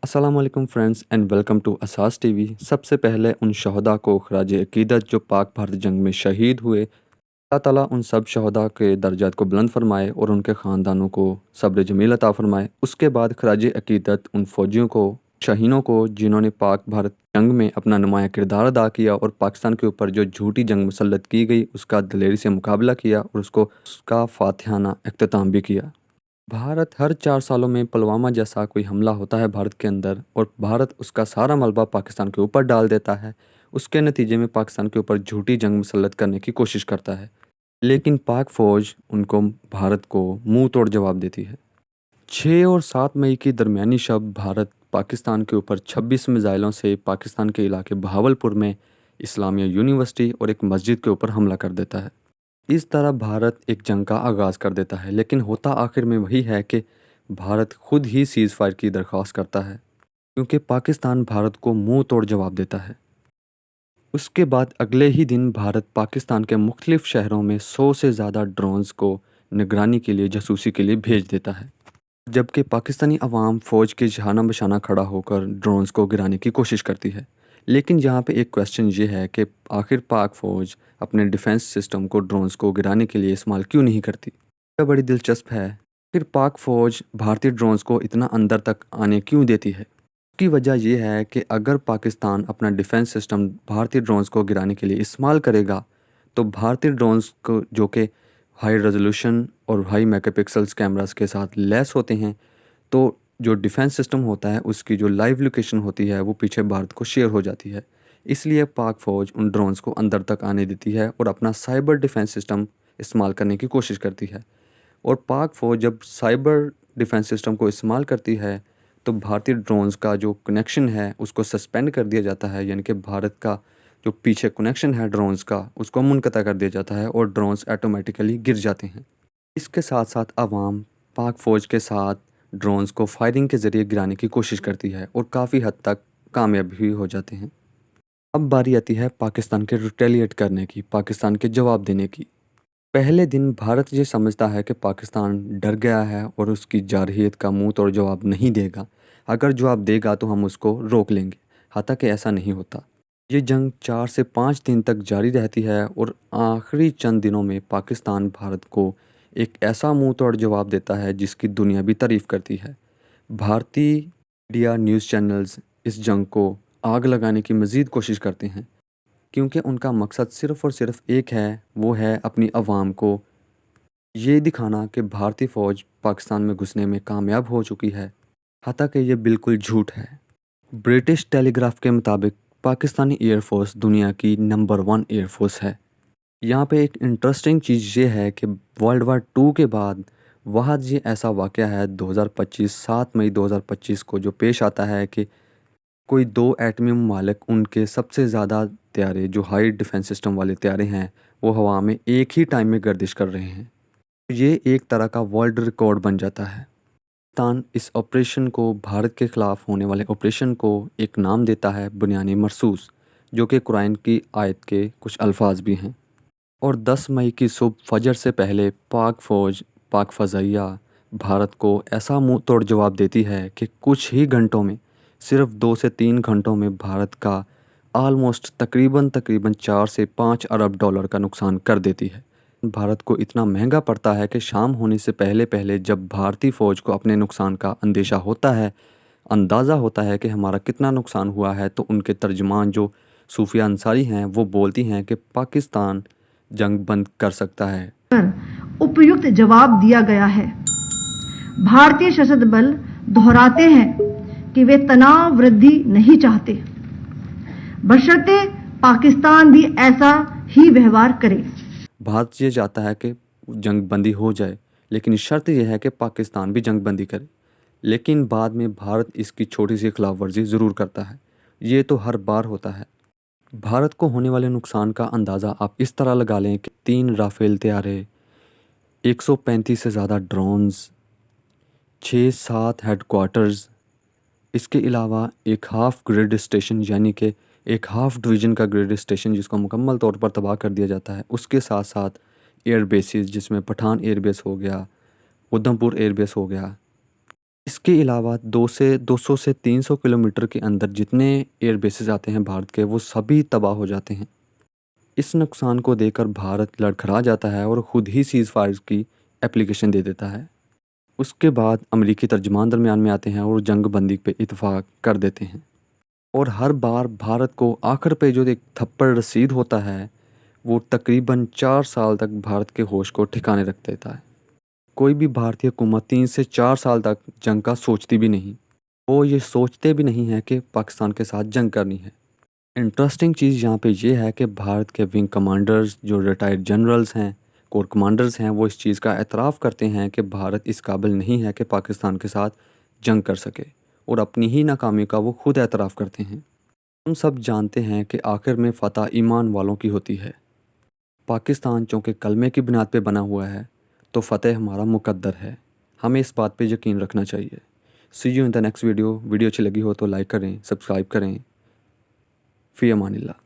السلام علیکم friends and welcome to اساس ٹی وی۔ سب سے پہلے ان شہداء کو خراج عقیدت جو پاک بھارت جنگ میں شہید ہوئے، اللہ تعالیٰ ان سب شہداء کے درجات کو بلند فرمائے اور ان کے خاندانوں کو صبر جمیل عطا فرمائے۔ اس کے بعد خراج عقیدت ان فوجیوں کو، شہینوں کو جنہوں نے پاک بھارت جنگ میں اپنا نمایاں کردار ادا کیا اور پاکستان کے اوپر جو جھوٹی جنگ مسلط کی گئی اس کا دلیری سے مقابلہ کیا اور اس کا فاتحانہ اختتام بھی کیا۔ بھارت ہر 4 سالوں میں پلوامہ جیسا کوئی حملہ ہوتا ہے بھارت کے اندر، اور بھارت اس کا سارا ملبہ پاکستان کے اوپر ڈال دیتا ہے۔ اس کے نتیجے میں پاکستان کے اوپر جھوٹی جنگ مسلط کرنے کی کوشش کرتا ہے، لیکن پاک فوج ان کو بھارت کو منہ توڑ جواب دیتی ہے۔ 6 اور 7 مئی کی درمیانی شب بھارت پاکستان کے اوپر 26 میزائلوں سے پاکستان کے علاقے بہاولپور میں اسلامیہ یونیورسٹی اور ایک مسجد کے اوپر حملہ کر دیتا ہے۔ اس طرح بھارت ایک جنگ کا آغاز کر دیتا ہے، لیکن ہوتا آخر میں وہی ہے کہ بھارت خود ہی سیز فائر کی درخواست کرتا ہے، کیونکہ پاکستان بھارت کو منہ توڑ جواب دیتا ہے۔ اس کے بعد اگلے ہی دن بھارت پاکستان کے مختلف شہروں میں 100 سے زیادہ ڈرونز کو نگرانی کے لیے، جاسوسی کے لیے بھیج دیتا ہے، جبکہ پاکستانی عوام فوج کے شانہ بشانہ کھڑا ہو کر ڈرونز کو گرانے کی کوشش کرتی ہے۔ لیکن یہاں پہ ایک کویسچن یہ ہے کہ آخر پاک فوج اپنے ڈیفنس سسٹم کو ڈرونز کو گرانے کے لیے استعمال کیوں نہیں کرتی؟ یہ بڑی دلچسپ ہے۔ پھر پاک فوج بھارتی ڈرونز کو اتنا اندر تک آنے کیوں دیتی ہے؟ اس کی وجہ یہ ہے کہ اگر پاکستان اپنا ڈیفنس سسٹم بھارتی ڈرونز کو گرانے کے لیے استعمال کرے گا تو بھارتی ڈرونز کو، جو کہ ہائی ریزولوشن اور ہائی میگا پکسلز کیمراز کے ساتھ لیس ہوتے ہیں، تو جو ڈیفنس سسٹم ہوتا ہے اس کی جو لائیو لوکیشن ہوتی ہے وہ پیچھے بھارت کو شیئر ہو جاتی ہے۔ اس لیے پاک فوج ان ڈرونز کو اندر تک آنے دیتی ہے اور اپنا سائبر ڈیفنس سسٹم استعمال کرنے کی کوشش کرتی ہے۔ اور پاک فوج جب سائبر ڈیفنس سسٹم کو استعمال کرتی ہے تو بھارتی ڈرونز کا جو کنیکشن ہے اس کو سسپینڈ کر دیا جاتا ہے، یعنی کہ بھارت کا جو پیچھے کنیکشن ہے ڈرونز کا اس کو منقطع کر دیا جاتا ہے اور ڈرونز آٹومیٹیکلی گر جاتے ہیں۔ اس کے ساتھ ساتھ عوام پاک فوج کے ساتھ ڈرونز کو فائرنگ کے ذریعے گرانے کی کوشش کرتی ہے اور کافی حد تک کامیاب بھی ہو جاتے ہیں۔ اب باری آتی ہے پاکستان کے ریٹیلیٹ کرنے کی، پاکستان کے جواب دینے کی۔ پہلے دن بھارت یہ سمجھتا ہے کہ پاکستان ڈر گیا ہے اور اس کی جارحیت کا منہ توڑ جواب نہیں دے گا، اگر جواب دے گا تو ہم اس کو روک لیں گے، حتیٰ ایسا نہیں ہوتا۔ یہ جنگ 4 سے 5 دن تک جاری رہتی ہے اور آخری چند دنوں میں پاکستان بھارت کو ایک ایسا منہ توڑ جواب دیتا ہے جس کی دنیا بھی تعریف کرتی ہے۔ بھارتی میڈیا، نیوز چینلز اس جنگ کو آگ لگانے کی مزید کوشش کرتے ہیں، کیونکہ ان کا مقصد صرف اور صرف ایک ہے، وہ ہے اپنی عوام کو یہ دکھانا کہ بھارتی فوج پاکستان میں گھسنے میں کامیاب ہو چکی ہے، حتیٰ کہ یہ بالکل جھوٹ ہے۔ برٹش ٹیلی گراف کے مطابق پاکستانی ایئر فورس دنیا کی نمبر 1 ایئر فورس ہے۔ یہاں پہ ایک انٹرسٹنگ چیز یہ ہے کہ ورلڈ وار 2 کے بعد وہاں یہ ایسا واقعہ ہے 7 مئی 2025 کو جو پیش آتا ہے کہ کوئی 2 ایٹمی ممالک، ان کے سب سے زیادہ طیارے جو ہائی ڈیفنس سسٹم والے طیارے ہیں وہ ہوا میں ایک ہی ٹائم میں گردش کر رہے ہیں۔ یہ ایک طرح کا ورلڈ ریکارڈ بن جاتا ہے۔ پاکستان اس آپریشن کو، بھارت کے خلاف ہونے والے آپریشن کو، ایک نام دیتا ہے بنیان مرصوص، جو کہ قرآن کی آیت کے کچھ الفاظ بھی ہیں۔ اور 10 مئی کی صبح فجر سے پہلے پاک فوج، پاک فضائیہ بھارت کو ایسا منہ توڑ جواب دیتی ہے کہ کچھ ہی گھنٹوں میں، صرف 2 سے 3 گھنٹوں میں بھارت کا آلموسٹ تقریباً 4 سے 5 ارب ڈالر کا نقصان کر دیتی ہے۔ بھارت کو اتنا مہنگا پڑتا ہے کہ شام ہونے سے پہلے جب بھارتی فوج کو اپنے نقصان کا اندیشہ ہوتا ہے، اندازہ ہوتا ہے کہ ہمارا کتنا نقصان ہوا ہے، تو ان کے ترجمان جو صوفیہ انصاری ہیں وہ بولتی ہیں کہ پاکستان جنگ بند کر سکتا ہے۔ اپیکت جواب دیا گیا ہے۔ بھارتی سشستر بل دہراتے ہیں کہ وہ تناؤ وردھی نہیں چاہتے، بشرطے پاکستان بھی ایسا ہی ویوہار کرے۔ بھارت یہ چاہتا ہے کہ جنگ بندی ہو جائے، لیکن شرط یہ ہے کہ پاکستان بھی جنگ بندی کرے، لیکن بعد میں بھارت اس کی چھوٹی سی خلاف ورزی ضرور کرتا ہے۔ یہ تو ہر بار ہوتا ہے۔ بھارت کو ہونے والے نقصان کا اندازہ آپ اس طرح لگا لیں کہ 3 رافیل طیارے، 135 سے زیادہ ڈرونز، 6-7 ہیڈ کوارٹرز، اس کے علاوہ ایک ہاف گریڈ اسٹیشن، یعنی کہ ایک ہاف ڈویژن کا گریڈ اسٹیشن جس کو مکمل طور پر تباہ کر دیا جاتا ہے، اس کے ساتھ ساتھ ایئر بیسز جس میں پٹھان ایئر بیس ہو گیا، ادھم پور ایئر بیس ہو گیا۔ اس کے علاوہ 200 سے 300 کلومیٹر کے اندر جتنے ایئر بیسز آتے ہیں بھارت کے وہ سبھی تباہ ہو جاتے ہیں۔ اس نقصان کو دیکھ کر بھارت لڑکھڑا جاتا ہے اور خود ہی سیز فائر کی اپلیکیشن دے دیتا ہے۔ اس کے بعد امریکی ترجمان درمیان میں آتے ہیں اور جنگ بندی پہ اتفاق کر دیتے ہیں، اور ہر بار بھارت کو آخر پہ جو ایک تھپڑ رسید ہوتا ہے وہ تقریباً 4 سال تک بھارت کے ہوش کو ٹھکانے رکھ دیتا ہے۔ کوئی بھی بھارتی حکومت 3 سے 4 سال تک جنگ کا سوچتی بھی نہیں، وہ یہ سوچتے بھی نہیں ہے کہ پاکستان کے ساتھ جنگ کرنی ہے۔ انٹرسٹنگ چیز یہاں پہ یہ ہے کہ بھارت کے ونگ کمانڈرز جو ریٹائرڈ جنرلز ہیں، کور کمانڈرز ہیں، وہ اس چیز کا اعتراف کرتے ہیں کہ بھارت اس قابل نہیں ہے کہ پاکستان کے ساتھ جنگ کر سکے، اور اپنی ہی ناکامی کا وہ خود اعتراف کرتے ہیں۔ ہم سب جانتے ہیں کہ آخر میں فتح ایمان والوں کی ہوتی ہے۔ پاکستان چونکہ کلمے کی بنیاد پہ بنا ہوا ہے تو فتح ہمارا مقدر ہے، ہمیں اس بات پہ یقین رکھنا چاہیے۔ See you in the next video اچھی لگی ہو تو لائک کریں، سبسکرائب کریں۔ فی امان اللہ۔